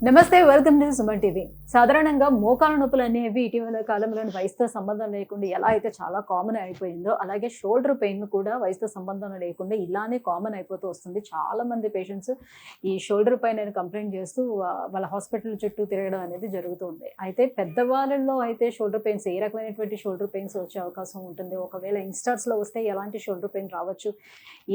నమస్తే, welcome to Suman TV. సాధారణంగా మోకాల నొప్పులు అనేవి ఇటీవల కాలంలో వయసుతో సంబంధం లేకుండా ఎలా అయితే చాలా కామన్ అయిపోయిందో, అలాగే షోల్డర్ పెయిన్ కూడా వయసుతో సంబంధం లేకుండా ఇలానే కామన్ అయిపోతూ వస్తుంది. చాలా మంది పేషెంట్స్ ఈ షోల్డర్ పెయిన్ అని కంప్లైంట్ చేస్తూ వాళ్ళ హాస్పిటల్ చుట్టూ తిరగడం అనేది జరుగుతుంది. అయితే పెద్దవాళ్ళలో అయితే షోల్డర్ పెయిన్స్ ఏ రకమైనటువంటి షోల్డర్ పెయిన్స్ వచ్చే అవకాశం ఉంటుంది? ఒకవేళ యంగ్స్టర్స్లో వస్తే ఎలాంటి షోల్డర్ పెయిన్ రావచ్చు?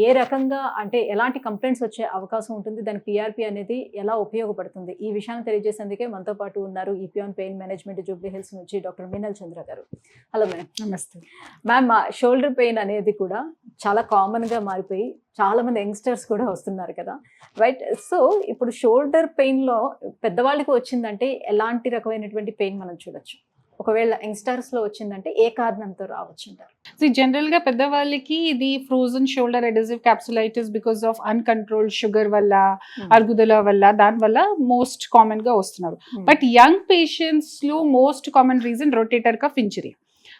ఏ రకంగా అంటే ఎలాంటి కంప్లైంట్స్ వచ్చే అవకాశం ఉంటుంది? దాని పిఆర్పి అనేది ఎలా ఉపయోగపడుతుంది? ఈ విషయాన్ని తెలియజేసేందుకే మనతో పాటు ఉన్నారు ఈపియాన్ పెయిన్ మేనేజ్మెంట్ జూబ్లీ హిల్స్ నుంచి డాక్టర్ మీనల్ చంద్ర గారు. Hello madam. నమస్తే మ్యామ్. షోల్డర్ పెయిన్ అనేది కూడా చాలా కామన్గా మారిపోయి చాలా మంది యంగ్స్టర్స్ కూడా వస్తున్నారు కదా, రైట్? సో ఇప్పుడు షోల్డర్ పెయిన్లో పెద్దవాళ్ళకి వచ్చిందంటే ఎలాంటి రకమైనటువంటి పెయిన్ మనం చూడొచ్చు? ఒకవేళ యంగ్స్టర్స్లో వచ్చిందంటే ఏ కారణంతో రావచ్చు అంటారు? జనరల్ గా పెద్దవాళ్ళకి ఇది frozen shoulder adhesive capsulitis because of uncontrolled sugar వల్ల, అరుగుదల వల్ల, దాని వల్ల మోస్ట్ కామన్ గా వస్తున్నారు. బట్ యంగ్ పేషెంట్స్ లో most common reason rotator cuff injury.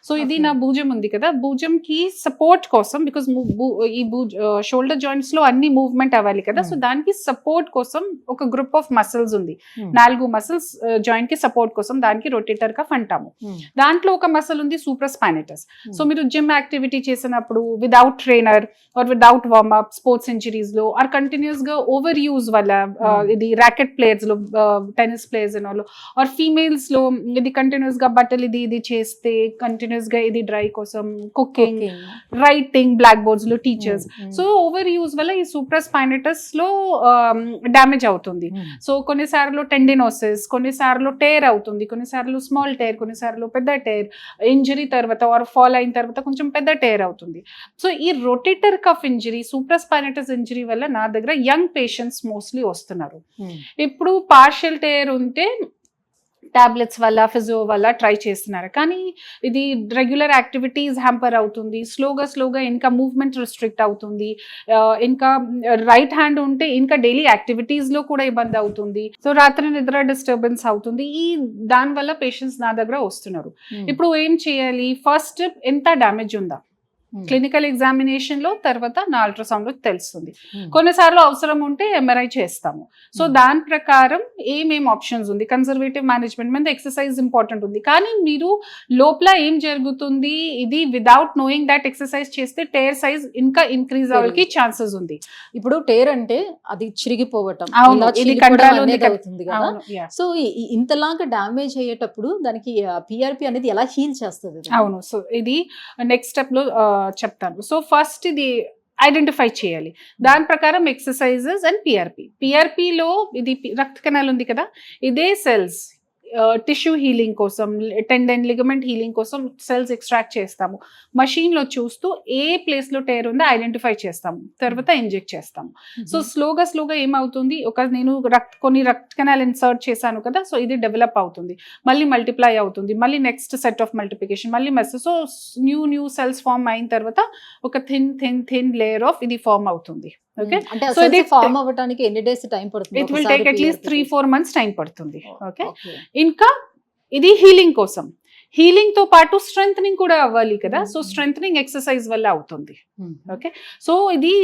So ఇది నా భుజం ఉంది కదా, భుజం కి సపోర్ట్ కోసం, బికాస్ ఈ షోల్డర్ జాయింట్స్ లో అన్ని మూవ్మెంట్ అవ్వాలి కదా, సో దానికి సపోర్ట్ కోసం ఒక గ్రూప్ ఆఫ్ మసిల్స్ ఉంది. 4 మసిల్స్ జాయింట్ కి సపోర్ట్ కోసం, దానికి రొటేటర్ కఫ్ అంటాము. దాంట్లో ఒక మసిల్ ఉంది సూప్రాస్పైనేటస్. సో మీరు జిమ్ యాక్టివిటీ చేసినప్పుడు without trainer or without warmup, sports injuries లో ఆర్ కంటిన్యూస్ గా ఓవర్ యూజ్ వల్ల, ఇది ర్యాకెట్ ప్లేయర్స్ లో, టెన్నిస్ ప్లేయర్స్ ఆర్ ఫీమేల్స్ లో ఇది కంటిన్యూస్ గా బట్టలు ఇది చేస్తే కంటిన్యూస్ గా ఇది డ్రై కోసం, కుకింగ్, రైటింగ్, బ్లాక్ బోర్డ్స్ లో టీచర్స్. సో ఓవర్ యూజ్ వల్ల ఈ సూప్రాస్పైనేటస్ లో డ్యామేజ్ అవుతుంది. సో కొన్నిసార్లు టెండినోసిస్, కొన్నిసార్లు టేర్ అవుతుంది, కొన్నిసార్లు స్మాల్ టేర్, కొన్నిసార్లు పెద్ద టేర్, ఇంజరీ తర్వాత ఆర్ ఫాల్ అయిన తర్వాత కొంచెం పెద్ద టేర్ అవుతుంది. సో ఈ రొటేటర్ కఫ్ ఇంజరీ, సూప్రాస్పైనేటస్ ఇంజరీ వల్ల నా దగ్గర యంగ్ పేషెంట్స్ మోస్ట్లీ వస్తున్నారు. ఇప్పుడు పార్షియల్ టేర్ ఉంటే టాబ్లెట్స్ వల్ల, ఫిజియో వల్ల ట్రై చేస్తున్నారు, కానీ ఇది రెగ్యులర్ యాక్టివిటీస్ హ్యాంపర్ అవుతుంది. స్లోగా ఇంకా మూవ్మెంట్ రిస్ట్రిక్ట్ అవుతుంది. ఇంకా రైట్ హ్యాండ్ ఉంటే ఇంకా డైలీ యాక్టివిటీస్ లో కూడా ఇబ్బంది అవుతుంది. సో రాత్రి నిద్ర డిస్టర్బెన్స్ అవుతుంది. దానివల్ల పేషెంట్స్ నా దగ్గర వస్తున్నారు. ఇప్పుడు ఏం చేయాలి? ఫస్ట్ ఎంత డ్యామేజ్ ఉందా క్లినికల్ ఎగ్జామినేషన్ లో, తర్వాత నా అల్ట్రాసౌండ్ లో తెలుస్తుంది. కొన్నిసార్లు అవసరం ఉంటే ఎంఆర్ఐ చేస్తాము. సో దాని ప్రకారం ఏమేం ఆప్షన్స్ ఉంది. కన్సర్వేటివ్ మేనేజ్మెంట్ మీద ఎక్సర్సైజ్ ఇంపార్టెంట్ ఉంది, కానీ మీరు లోపల ఏం జరుగుతుంది ఇది విదౌట్ నోయింగ్ దట్ ఎక్సర్సైజ్ చేస్తే టేర్ సైజ్ ఇంకా ఇంక్రీజ్ అవ్వడానికి ఛాన్సెస్ ఉంది. ఇప్పుడు టేర్ అంటే అది చిరిగిపోవటం అవుతుంది కదా. సో ఇంతలాగా డ్యామేజ్ అయ్యేటప్పుడు దానికి పిఆర్పి అనేది ఎలా హీల్ చేస్తుంది? అవును, సో ఇది నెక్స్ట్ స్టెప్ లో చెప్తాను. సో ఫస్ట్ ఇది ఐడెంటిఫై చేయాలి. దాని ప్రకారం ఎక్సర్సైజెస్ అండ్ పిఆర్పిలో ఇది రక్త కణాలు ఉంది కదా, ఇదే సెల్స్ టిష్యూ హీలింగ్ కోసం, టెండన్, లిగమెంట్ హీలింగ్ కోసం సెల్స్ ఎక్స్ట్రాక్ట్ చేస్తాము. మషీన్లో చూస్తూ ఏ ప్లేస్లో టేర్ ఉందో ఐడెంటిఫై చేస్తాము, తర్వాత ఇంజెక్ట్ చేస్తాము. సో స్లోగా ఏమవుతుంది, నేను కొన్ని రక్త కణాలు ఇన్సర్ట్ చేశాను కదా, సో ఇది డెవలప్ అవుతుంది, మళ్ళీ మల్టిప్లై అవుతుంది, మళ్ళీ నెక్స్ట్ సెట్ ఆఫ్ మల్టిప్లికేషన్, మళ్ళీ సో న్యూ సెల్స్ ఫార్మ్ అయిన తర్వాత ఒక థిన్ లేయర్ ఆఫ్ ఇది ఫార్మ్ అవుతుంది. ఓకే, సో ఇది ఫార్మ్ అవ్వడానికి ఎన్ని డేస్ టైం పడుతుంది? It will take at least 3-4 months time పడుతుంది. ఓకే, ఇంకా ఇది హీలింగ్ కోసం, హీలింగ్ తో పాటు స్ట్రెంథనింగ్ కూడా అవ్వాలి కదా, సో స్ట్రెంథనింగ్ ఎక్సర్సైజ్ వల్ల అవుతుంది. ఓకే, సో ఇది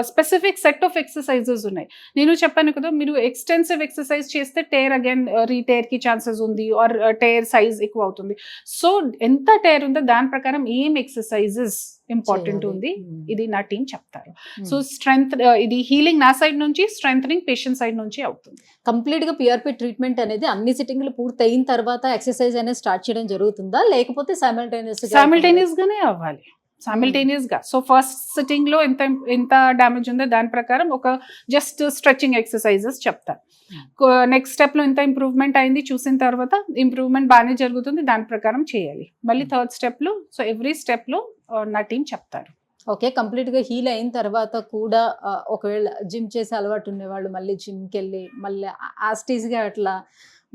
స్పెసిఫిక్ సెట్ ఆఫ్ ఎక్సర్సైజెస్ ఉన్నాయి. నేను చెప్పాను కదా, మీరు ఎక్స్టెన్సివ్ ఎక్సర్సైజ్ చేస్తే టేర్ అగైన్ రీటేర్ కి ఛాన్సెస్ ఉంది, ఆర్ టేర్ సైజ్ ఎక్కువ అవుతుంది. సో ఎంత టేర్ ఉందో దాని ప్రకారం ఏం ఎక్సర్సైజెస్ ఇంపార్టెంట్ ఉంది, ఇది నా టీం చెప్తారు. సో స్ట్రెంత్, ఇది హీలింగ్ నా సైడ్ నుంచి, స్ట్రెంథనింగ్ పేషెంట్ సైడ్ నుంచి అవుతుంది. కంప్లీట్ గా పిఆర్పి ట్రీట్మెంట్ అనేది అన్ని సిట్టింగ్లు పూర్తి అయిన తర్వాత ఎక్సర్సైజ్ అనేది స్టార్ట్ చేయడం జరుగుతుందా, లేకపోతే సైమల్టేనియస్ గానే అవ్వాలి? సైమల్టేనియస్ గా. సో ఫస్ట్ సిట్టింగ్ లో ఎంత డ్యామేజ్ ఉందో దాని ప్రకారం ఒక జస్ట్ స్ట్రెచింగ్ ఎక్సర్సైజెస్ చెప్తాను. నెక్స్ట్ స్టెప్ లో ఎంత ఇంప్రూవ్మెంట్ అయింది చూసిన తర్వాత, ఇంప్రూవ్మెంట్ బాగానే జరుగుతుంది, దాని ప్రకారం చేయాలి. మళ్ళీ థర్డ్ స్టెప్ లో, సో ఎవ్రీ స్టెప్ లో నా టీం చెప్తారు. ఓకే, కంప్లీట్ గా హీల్ అయిన తర్వాత కూడా ఒకవేళ జిమ్ చేసే అలవాటు ఉండేవాళ్ళు మళ్ళీ జిమ్కి వెళ్ళి మళ్ళీ యాస్టీస్ గా అట్లా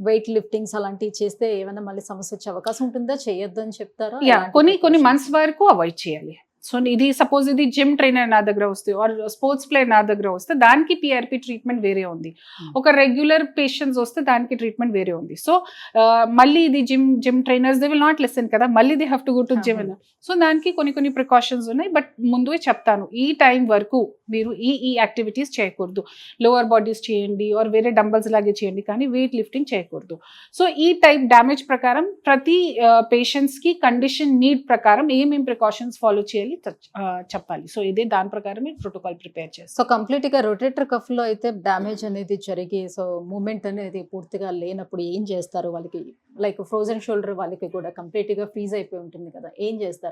వెయిట్ లిఫ్టింగ్స్ అలాంటివి చేస్తే ఏమైనా మళ్ళీ సమస్య వచ్చే అవకాశం ఉంటుందా? చేయొద్దు అని చెప్తారా? కొన్ని మంత్స్ వరకు అవాయిడ్ చేయాలి. సో ఇది సపోజ్ ఇది జిమ్ ట్రైనర్ నా దగ్గర వస్తే ఆర్ స్పోర్ట్స్ ప్లేయర్ నా దగ్గర వస్తే దానికి పిఆర్పి ట్రీట్మెంట్ వేరే ఉంది. ఒక రెగ్యులర్ పేషెంట్స్ వస్తే దానికి ట్రీట్మెంట్ వేరే ఉంది. సో మళ్ళీ ఇది gym trainers they will not listen కదా, మళ్ళీ they have to go to gym. So దానికి కొన్ని ప్రికాషన్స్ ఉన్నాయి. బట్ ముందే చెప్తాను, ఈ టైం వరకు మీరు ఈ యాక్టివిటీస్ చేయకూడదు. లోవర్ బాడీస్ చేయండి ఆర్ వేరే డంబల్స్ లాగే చేయండి, కానీ వెయిట్ లిఫ్టింగ్ చేయకూడదు. సో ఈ టైప్ డ్యామేజ్ ప్రకారం ప్రతి పేషెంట్స్ కి కండిషన్ నీడ్ ప్రకారం ఏమేమి ప్రికాషన్స్ ఫాలో చేయాలి చెప్పాలి. సో ఇదే దాని ప్రకారమే ప్రోటోకాల్ ప్రిపేర్ చేస్తాం. సో కంప్లీట్ గా రొటేటర్ కఫ్ లో అయితే డ్యామేజ్ అనేది జరిగి సో మూమెంట్ అనేది పూర్తిగా లేనప్పుడు ఏం చేస్తారు వాళ్ళకి? లైక్ ఫ్రోజన్ షోల్డర్ వాళ్ళకి కూడా కంప్లీట్ గా ఫ్రీజ్ అయిపోయి ఉంటుంది కదా, ఏం చేస్తారు?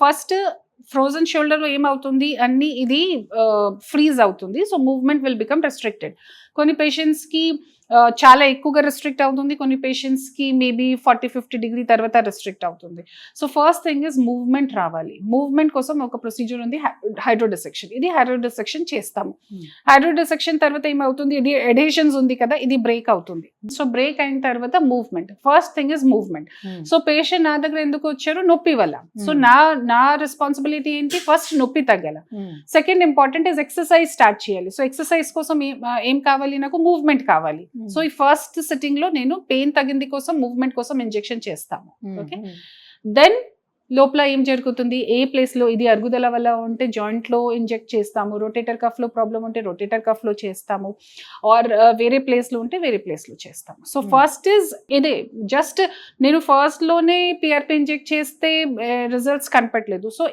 ఫస్ట్ ఫ్రోజన్ షోల్డర్ లో ఏమవుతుంది అన్ని ఇది ఫ్రీజ్ అవుతుంది. So movement will become restricted. కొన్ని పేషెంట్స్ కి చాలా ఎక్కువగా రెస్ట్రిక్ట్ అవుతుంది, కొన్ని పేషెంట్స్ కి మేబీ 40-50 డిగ్రీ తర్వాత రెస్ట్రిక్ట్ అవుతుంది. So first thing is movement రావాలి. మూవ్మెంట్ కోసం ఒక ప్రొసీజర్ ఉంది, హైడ్రోడిసెక్షన్. ఇది హైడ్రోడిసెక్షన్ చేస్తాము. హైడ్రోడిసెక్షన్ తర్వాత ఏమవుతుంది, ఇది ఎడేషన్స్ ఉంది కదా, ఇది బ్రేక్ అవుతుంది. సో బ్రేక్ అయిన తర్వాత movement. First thing is movement. So patient నా దగ్గర ఎందుకు వచ్చారు? నొప్పి వల్ల. సో నా రెస్పాన్సిబిలిటీ ఏంటి? ఫస్ట్ నొప్పి తగ్గాల. Second important is exercise start చేయాలి. సో ఎక్సర్సైజ్ కోసం ఏం కావాలి? నాకు మూవ్మెంట్ కావాలి. సో ఈ ఫస్ట్ సిట్టింగ్ లో నేను పెయిన్ తగ్గింది కోసం మూవ్మెంట్ కోసం ఇంజెక్షన్ చేస్తాము. ఓకే, దెన్ లోపల ఏం జరుగుతుంది, ఏ ప్లేస్ లో ఇది అరుగుదల వల్ల ఉంటే జాయింట్ లో ఇంజెక్ట్ చేస్తాము, రొటేటర్ కఫ్ లో ప్రాబ్లం ఉంటే రొటేటర్ కఫ్ లో చేస్తాము, ఆర్ వేరే ప్లేస్ లో ఉంటే వేరే ప్లేస్ లో చేస్తాము. సో ఫస్ట్ ఇస్ ఇదే, జస్ట్ నేను ఫస్ట్ లోనే పిఆర్పి ఇంజెక్ట్ చేస్తే రిజల్ట్స్ కనపట్లేదు. సో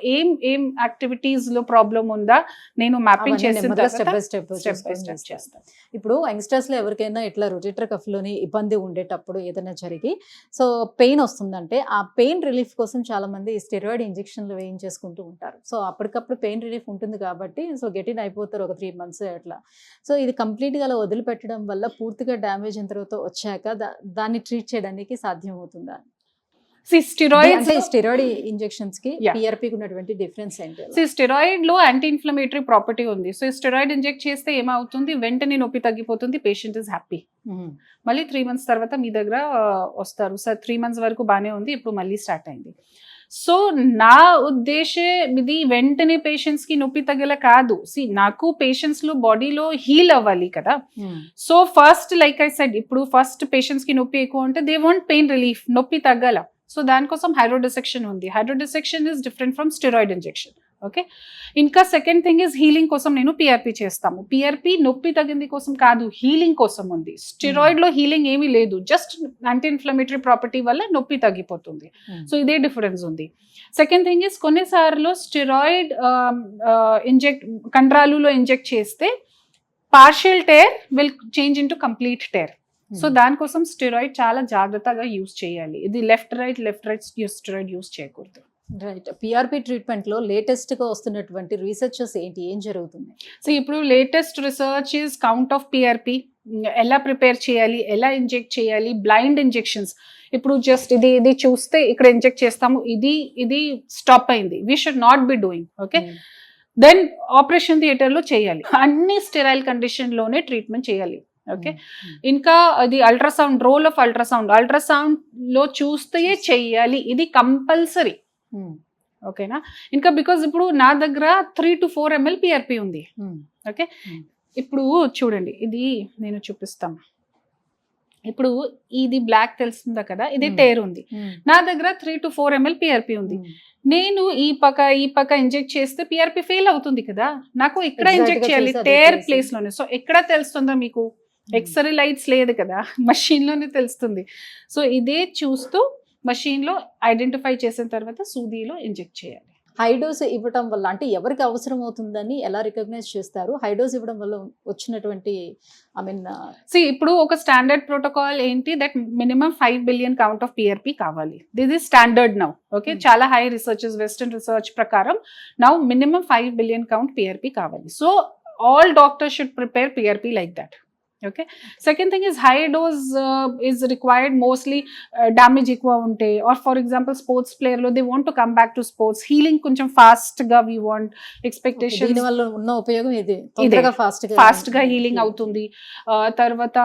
ఏం యాక్టివిటీస్ లో ప్రాబ్లం ఉందా నేను మ్యాపింగ్ చేసిన స్టెప్ బై స్టెప్ చేస్తాను. ఇప్పుడు యంగ్స్టర్స్ లో ఎవరికైనా ఇట్లా రొటేటర్ కఫ్ లోని ఇబ్బంది ఉండేటప్పుడు ఏదైనా జరిగి సో పెయిన్ వస్తుందంటే ఆ పెయిన్ రిలీఫ్ కోసం చాలా మంది స్టెరాయిడ్ ఇంజెక్షన్లు వేయించేసుకుంటూ ఉంటారు. సో అప్పటికప్పుడు పెయిన్ రిలీఫ్ ఉంటుంది కాబట్టి సో గెటిన్ అయిపోతారు ఒక 3 months అట్లా. సో ఇది కంప్లీట్గా అలా వదిలిపెట్టడం వల్ల పూర్తిగా డ్యామేజ్ అయిన తర్వాత వచ్చాక దాన్ని ట్రీట్ చేయడానికి సాధ్యం అవుతుందా? స్టెరాయిడ్ ఇంజెక్షన్స్ కి పిఆర్పి ఉన్నటువంటి డిఫరెన్స్ ఏంటి? స్టెరాయిడ్ లో యాంటీ ఇన్ఫ్లమేటరీ ప్రాపర్టీ ఉంది. సో స్టెరాయిడ్ ఇంజెక్ట్ చేస్తే ఏమవుతుంది, వెంటనే నొప్పి తగ్గిపోతుంది, పేషెంట్ ఇస్ హ్యాపీ. మళ్ళీ 3 months తర్వాత మీ దగ్గర వస్తారు, సార్ 3 months వరకు బాగానే ఉంది, ఇప్పుడు మళ్ళీ స్టార్ట్ అయింది. సో నా ఉద్దేశం ఇది వెంటనే పేషెంట్స్ కి నొప్పి తగ్గేలా కాదు. నాకు పేషెంట్స్ లో బాడీలో హీల్ అవ్వాలి కదా. So first like I said, ఇప్పుడు ఫస్ట్ పేషెంట్స్ కి నొప్పి ఎక్కువ ఉంటే దే వాంట్ పెయిన్ రిలీఫ్, నొప్పి తగ్గాల. సో దానికోసం హైడ్రోడిసెక్షన్ ఉంది. Hydrodissection is different from steroid injection. Okay, ఇంకా సెకండ్ థింగ్ ఇస్ హీలింగ్ కోసం నేను పిఆర్పి చేస్తాము. పిఆర్పి నొప్పి తగ్గింది కోసం కాదు, హీలింగ్ కోసం ఉంది. స్టెరాయిడ్ లో హీలింగ్ ఏమీ లేదు, జస్ట్ యాంటీ ఇన్ఫ్లమేటరీ ప్రాపర్టీ వల్ల నొప్పి తగ్గిపోతుంది. సో ఇదే డిఫరెన్స్ ఉంది. సెకండ్ థింగ్ ఇస్ కొన్నిసార్లు స్టెరాయిడ్ ఇంజెక్ట్ కండరాలులో ఇంజెక్ట్ చేస్తే partial tear will change into complete tear. So దానికోసం స్టెరాయిడ్ చాలా జాగ్రత్తగా యూజ్ చేయాలి. ఇది లెఫ్ట్ రైట్ స్టెరాయిడ్ యూజ్ చేయకూడదు. రైట్. పిఆర్పి ట్రీట్మెంట్ లో లేటెస్ట్ గా వస్తున్నటువంటి రీసెర్చెస్ ఏంటి, ఏం జరుగుతుంది? సో ఇప్పుడు latest research is count of PRP, ఎలా ప్రిపేర్ చేయాలి, ఎలా ఇంజెక్ట్ చేయాలి, బ్లైండ్ ఇంజెక్షన్స్. ఇప్పుడు జస్ట్ ఇది చూస్తే ఇక్కడ ఇంజెక్ట్ చేస్తాము, ఇది స్టాప్ అయింది, we should not be doing. Okay, then operation theatre లో చేయాలి, అన్ని స్టెరైల్ కండిషన్ లోనే ట్రీట్మెంట్ చేయాలి. ఓకే, ఇంకా అది అల్ట్రాసౌండ్, రోల్ ఆఫ్ అల్ట్రాసౌండ్ లో చూస్తే చెయ్యాలి, ఇది కంపల్సరీ. ఓకేనా, ఇంకా బికాజ్ ఇప్పుడు నా దగ్గర 3 to 4 ml పిఆర్పి ఉంది. ఓకే, ఇప్పుడు చూడండి, ఇది నేను చూపిస్తాం. ఇప్పుడు ఇది బ్లాక్ తెలుస్తుందా కదా, ఇది టేర్ ఉంది. నా దగ్గర 3 to 4 ml పిఆర్పి ఉంది. నేను ఈ పక్క ఇంజెక్ట్ చేస్తే పిఆర్పి ఫెయిల్ అవుతుంది కదా, నాకు ఇక్కడ ఇంజెక్ట్ చేయాలి టేర్ ప్లేస్ లోనే. సో ఎక్కడ తెలుస్తుందా మీకు? ఎక్స్రే లైట్స్ లేదు కదా, మషిన్ లోనే తెలుస్తుంది. సో ఇదే చూస్తూ మషిన్ లో ఐడెంటిఫై చేసిన తర్వాత సూదిలో ఇంజెక్ట్ చేయాలి. హై డోస్ ఇవ్వడం వల్ల అంటే ఎవరికి అవసరం అవుతుందని ఎలా రికగ్నైజ్ చేస్తారు? హై డోస్ ఇవ్వడం వల్ల వచ్చినటువంటి ఇప్పుడు ఒక స్టాండర్డ్ ప్రోటోకాల్ ఏంటి, that minimum 5 billion count of PRP కావాలి. This is standard now. Okay, చాలా హై రీసెర్చెస్, వెస్టర్న్ రీసెర్చ్ ప్రకారం now minimum 5 billion count PRP కావాలి. So all doctors should prepare PRP like that. Okay. Second thing is high dose is required mostly damage ఎక్కువ ఉంటే, or for example sports player లో they want to come back to sports, healing కొంచెం fast గా we want expectations. దీని వల్ల ఉన్న ఉపయోగం ఇది, తొందరగా ఫాస్ట్ గా హీలింగ్ అవుతుంది. తర్వాత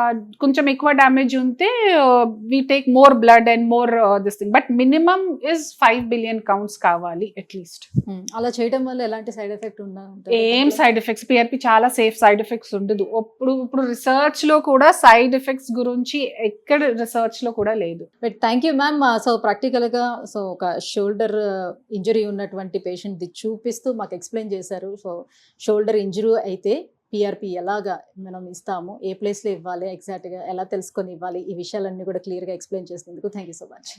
కొంచెం ఎక్కువ డ్యామేజ్ ఉంటే we take more blood and more this thing, but minimum is 5 billion counts కావాలి అట్లీస్ట్. అలా చేయడం వల్ల ఎలాంటి సైడ్ ఎఫెక్ట్ ఉందా? ఏం సైడ్ ఎఫెక్ట్స్, పిఆర్పి చాలా సేఫ్, సైడ్ ఎఫెక్ట్స్ ఉండదు. ఇప్పుడు రిసర్చ్ లో కూడా సైడ్ ఎఫెక్ట్స్ గురించి ఎక్కడ రిసర్చ్ లో కూడా లేదు. But thank you ma'am. So practical గా సో ఒక షోల్డర్ ఇంజరీ ఉన్నటువంటి పేషెంట్ ది చూపిస్తూ మాకు ఎక్స్ప్లెయిన్ చేశారు. సో షోల్డర్ ఇంజరీ అయితే పిఆర్పి ఎలాగా మనం ఇస్తాము, ఏ ప్లేస్లో ఇవ్వాలి, ఎగ్జాక్ట్గా ఎలా తెలుసుకొని ఇవ్వాలి, ఈ విషయాలన్నీ కూడా క్లియర్గా ఎక్స్ప్లెయిన్ చేసినందుకు థ్యాంక్ యూ సో మచ్.